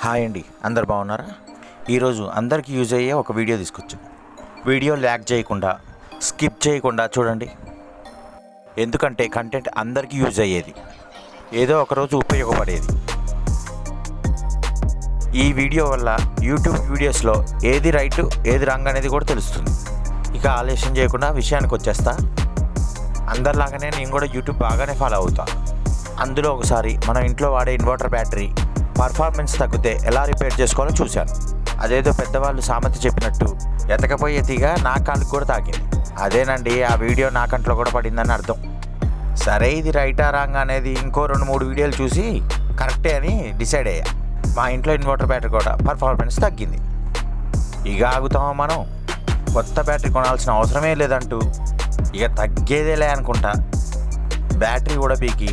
Hi అండి, అందరు బాగున్నారా? ఈరోజు అందరికీ యూజ్ అయ్యే ఒక వీడియో తీసుకొచ్చాను. వీడియో ల్యాగ్ చేయకుండా, స్కిప్ చేయకుండా చూడండి. ఎందుకంటే కంటెంట్ అందరికీ యూజ్ అయ్యేది, ఏదో ఒకరోజు ఉపయోగపడేది. ఈ వీడియో వల్ల యూట్యూబ్ వీడియోస్లో ఏది రైట్ ఏది రాంగ్ అనేది కూడా తెలుస్తుంది. ఇక ఆలస్యం చేయకుండా విషయానికి వచ్చేస్తా. అందరిలాగానే నేను కూడా యూట్యూబ్ బాగానే ఫాలో అవుతా. అందులో ఒకసారి మన ఇంట్లో వాడే ఇన్వర్టర్ బ్యాటరీ పర్ఫార్మెన్స్ తగ్గితే ఎలా రిపేర్ చేసుకోవాలో చూశాను. అదేదో పెద్దవాళ్ళు సామెత చెప్పినట్టు ఎతకపోయే తీగ నా కాళ్ళకి కూడా తాకింది. అదేనండి, ఆ వీడియో నా కంట్లో కూడా పడిందని అర్థం. సరే, ఇది రైటా రాంగ్ అనేది ఇంకో 2-3 వీడియోలు చూసి కరెక్టే అని డిసైడ్ అయ్యా. మా ఇంట్లో ఇన్వర్టర్ బ్యాటరీ కూడా పర్ఫార్మెన్స్ తగ్గింది. ఇక ఆగుతామా మనం? కొత్త బ్యాటరీ కొనాల్సిన అవసరమే లేదంటూ ఇక తగ్గేదేలే అనుకుంటా బ్యాటరీ కూడా పీకి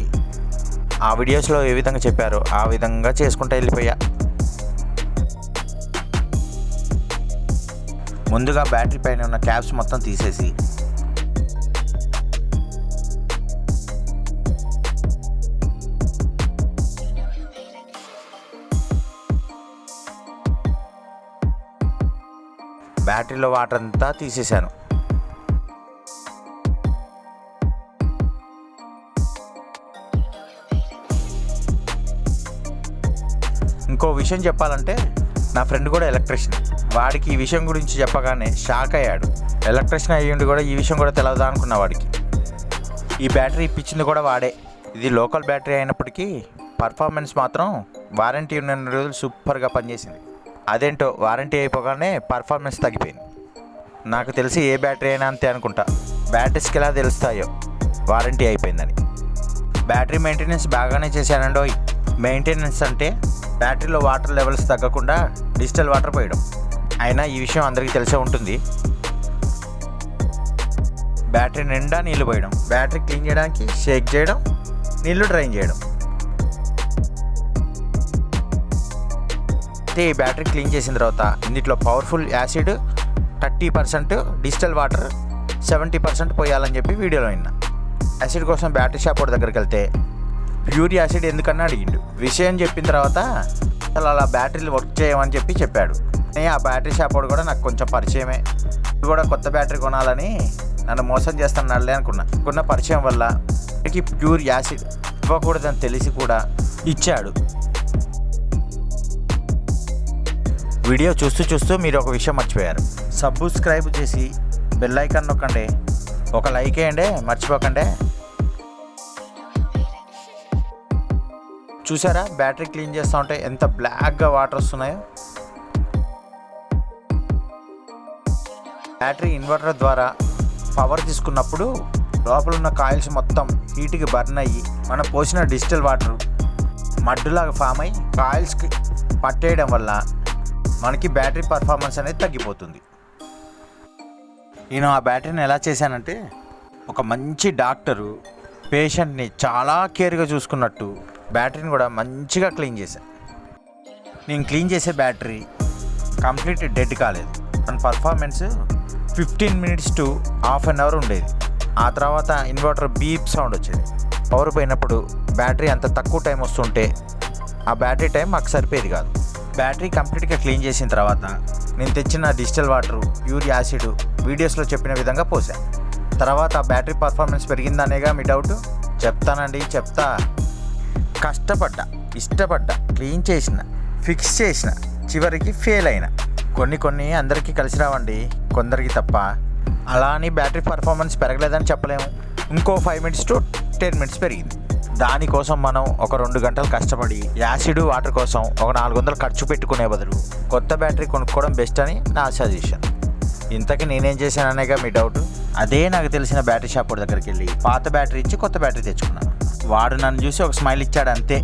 ఆ వీడియోస్లో ఏ విధంగా చెప్పారో ఆ విధంగా చేసుకుంటూ వెళ్ళిపోయా. ముందుగా బ్యాటరీ పైన ఉన్న క్యాప్స్ మొత్తం తీసేసి బ్యాటరీలో వాటర్ అంతా తీసేశాను. ఇంకో విషయం చెప్పాలంటే, నా ఫ్రెండ్ కూడా ఎలక్ట్రీషియన్. వాడికి ఈ విషయం గురించి చెప్పగానే షాక్ అయ్యాడు. ఎలక్ట్రీషియన్ అయ్యిండి కూడా ఈ విషయం కూడా తెలవదా అనుకున్న వాడికి. ఈ బ్యాటరీ ఇప్పించింది కూడా వాడే. ఇది లోకల్ బ్యాటరీ అయినప్పటికీ పర్ఫార్మెన్స్ మాత్రం వారంటీ ఉన్న రోజులు సూపర్గా పనిచేసింది. అదేంటో వారంటీ అయిపోగానే పర్ఫార్మెన్స్ తగ్గిపోయింది. నాకు తెలిసి ఏ బ్యాటరీ అయినా అంతే అనుకుంటా. బ్యాటరీస్కి ఎలా తెలుస్తాయో వారంటీ అయిపోయిందని. బ్యాటరీ మెయింటెనెన్స్ బాగానే చేశానండోయ్. మెయింటెనెన్స్ అంటే బ్యాటరీలో వాటర్ లెవెల్స్ తగ్గకుండా డిజిటల్ వాటర్ పోయడం. అయినా ఈ విషయం అందరికీ తెలిసే ఉంటుంది. బ్యాటరీ నిండా నీళ్లు పోయడం, బ్యాటరీ క్లీన్ చేయడానికి షేక్ చేయడం, నీళ్లు డ్రైన్ చేయడం. అయితే ఈ బ్యాటరీ క్లీన్ చేసిన తర్వాత ఇందులో పవర్ఫుల్ యాసిడ్ 30%, డిజిటల్ వాటర్ 70% పోయాలని చెప్పి వీడియోలో విన్నా. యాసిడ్ కోసం బ్యాటరీ షాప్ వాడి దగ్గరికి వెళ్తే ప్యూర్ యాసిడ్ ఎందుకన్నా అడిగిండు. విషయం చెప్పిన తర్వాత అసలు అలా బ్యాటరీలు వర్క్ చేయమని చెప్పాడు. ఆ బ్యాటరీ షాప్ వాడు కూడా నాకు కొంచెం పరిచయమే. ఇది కూడా కొత్త బ్యాటరీ కొనాలని నన్ను మోసం చేస్తున్నాడులే అనుకున్న పరిచయం వల్ల ప్యూర్ యాసిడ్ ఇవ్వకూడదని తెలిసి కూడా ఇచ్చాడు. వీడియో చూస్తూ మీరు ఒక విషయం మర్చిపోయారు. సబ్స్క్రైబ్ చేసి బెల్ ఐకాన్ నొక్కండి. ఒక లైక్ వేయండి, మర్చిపోకండి. చూసారా, బ్యాటరీ క్లీన్ చేస్తూ ఉంటే ఎంత బ్లాక్గా వాటర్ వస్తున్నాయో. బ్యాటరీ ఇన్వర్టర్ ద్వారా పవర్ తీసుకున్నప్పుడు లోపల ఉన్న కాయిల్స్ మొత్తం హీట్కి బర్న్ అయ్యి మనం పోసిన డిజిటల్ వాటర్ మడ్డులాగా ఫామ్ అయ్యి కాయిల్స్కి పట్టేయడం వల్ల మనకి బ్యాటరీ పర్ఫార్మెన్స్ అనేది తగ్గిపోతుంది. నేను ఆ బ్యాటరీని ఎలా చేశానంటే, ఒక మంచి డాక్టరు పేషెంట్ని చాలా కేర్గా చూసుకున్నట్టు బ్యాటరీని కూడా మంచిగా క్లీన్ చేశాను. నేను క్లీన్ చేసే బ్యాటరీ కంప్లీట్ డెడ్ కాలేదు. మన performance 15 minutes to ½ an hour ఉండేది. ఆ తర్వాత ఇన్వర్టర్ బీప్ సౌండ్ వచ్చేది. పవర్ పోయినప్పుడు బ్యాటరీ అంత తక్కువ టైం వస్తుంటే ఆ బ్యాటరీ టైం మాకు సరిపోయేది కాదు. బ్యాటరీ కంప్లీట్గా క్లీన్ చేసిన తర్వాత నేను తెచ్చిన డిజిటల్ వాటర్ ప్యూర్ యాసిడ్ వీడియోస్లో చెప్పిన విధంగా పోసాను. తర్వాత ఆ బ్యాటరీ పర్ఫార్మెన్స్ పెరిగిందనేగా మీ డౌట్. చెప్తా. కష్టపడ్డా, ఇష్టపడ్డా, క్లీన్ చేసిన, ఫిక్స్ చేసిన, చివరికి ఫెయిల్ అయినా. కొన్ని అందరికీ కలిసి రావండి, కొందరికి తప్ప. అలా అని బ్యాటరీ పర్ఫార్మెన్స్ పెరగలేదని చెప్పలేము. ఇంకో 5 minutes to 10 minutes పెరిగింది. దానికోసం మనం ఒక 2 గంటలు కష్టపడి యాసిడ్ వాటర్ కోసం ఒక 400 ఖర్చు పెట్టుకునే బదులు కొత్త బ్యాటరీ కొనుక్కోవడం బెస్ట్ అని నా సజెషన్. ఇంతకీ నేనేం చేశాననేగా మీ డౌట్. అదే నాకు తెలిసిన బ్యాటరీ షాప్ దగ్గరికి వెళ్ళి పాత బ్యాటరీ ఇచ్చి కొత్త బ్యాటరీ తెచ్చుకున్నాను. వాడు నన్ను చూసి ఒక స్మైల్ ఇచ్చాడు అంతే.